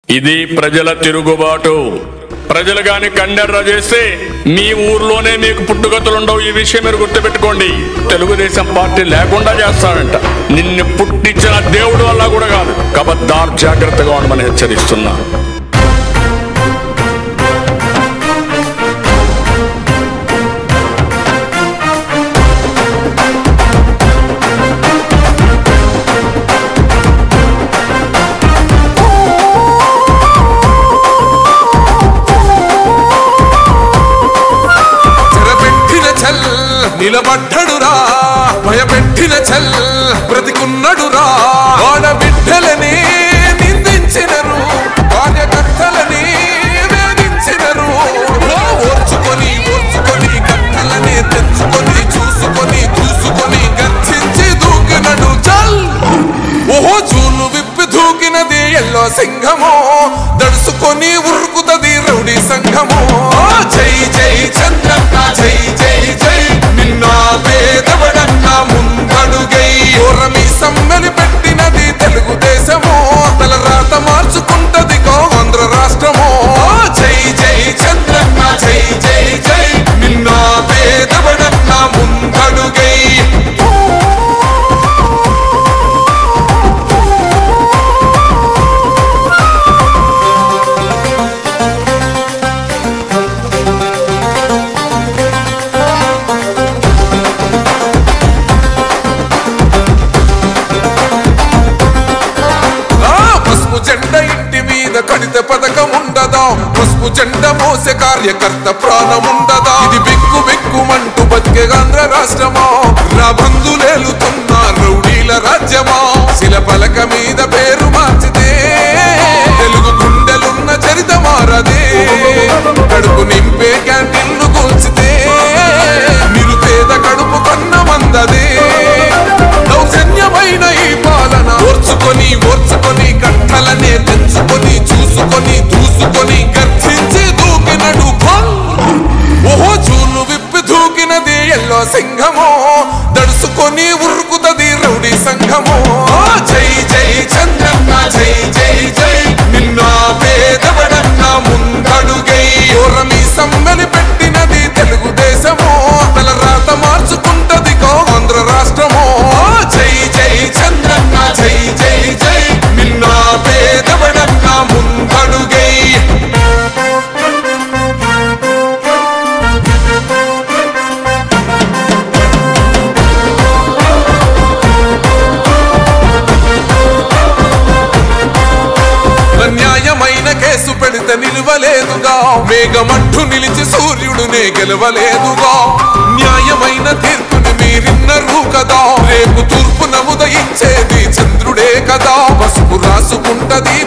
ఇది ప్రజల తిరుగుబాటు. ప్రజలు గాని కండెర్ర చేస్తే మీ ఊర్లోనే మీకు పుట్టుగతులుండవు. ఈ విషయం మీరు గుర్తుపెట్టుకోండి. తెలుగుదేశం పార్టీ లేకుండా చేస్తాడంట. నిన్ను పుట్టించిన దేవుడు వల్ల కూడా కాదు. కబద్దార్, జాగ్రత్తగా ఉండమని హెచ్చరిస్తున్నా. నిలబడ్డడురా భయపెట్టిన చల్ బ్రతికున్నడురా ఆడబిడ్డలని నిందించినరు, కార్యకర్తలని వేధించినరు. ఓర్చుకొని ఓర్చుకొని కట్టలని తెచ్చుకొని చూసుకొని చూసుకొని గర్జించి దూకినడు చల్. ఓహో జూలు విప్పి దూకినది ఎల్లో సింహమో, దడుసుకొని ఉరుకుతది రౌడీ సంఘమో. జై జై చంద్రన్న జై జై జై, నిన్న పేదవడన్న ముందడుగై. ఓరమి సమ్మెలి పెట్టినది తెలుగుదేశమో, తల రాత మార్చుకుంటది ఆంధ్ర రాష్ట్రమో. జై జై చంద్రన్న జై జై జై, నిన్న పేదవడన్న ముందడుగై. జెండా ఇంటి మీద కడిత పథకం ఉండదా, పసుపు జెండా మోసే కార్యకర్త ప్రాణముండదా. ఇది బిక్కు బిక్కుమంటూ బతికే ఆంధ్ర రాష్ట్రమా, నా బంధులేలుతున్న రౌడీల రాజ్యమా. శిల పలక మీద పేరు మార్చితే తెలుగు గుండెలున్న చరిత మారదే. కడుపు నింపే క్యాంటీన్లు కూల్చితే నిరుపేద కడుపు కన్న మందదే. దౌర్జన్యమైన ఈ పాలన ఓర్చుకొని ఓర్చుకొని కట్టలనే తెచ్చుకొని చూసుకొని దూసుకొని గర్జించి దూకినడు భల్. ఓహో జూలు విప్పి దూకినది ఎల్లో సింహమో, దడుసుకొని ఉరుకుతది రౌడీ సంఘమో. జై జై చంద్రన్న జై జై జై, నిన్న పేదవడన్న ముందడుగై. ఓరమి సమ్మెలి పెట్టినది తెలుగుదేశమో, తల రాత మార్చుకుంటది ఆంధ్ర రాష్ట్రమో. జై జై చంద్రన్న జై జై జై, నిన్న పేదవడన్న ముందడుగై. న్యాయమైన కేసు పెడితే నిలవలేదుగా, మేఘమట్టు నిలిచి సూర్యుడునే గెలవలేదుగా. న్యాయమైన తీర్పుని మీరిన్నరు కదా, రేపు తూర్పు నముదయించేది చంద్రుడే కదా. పసుపు రాసుకుంటది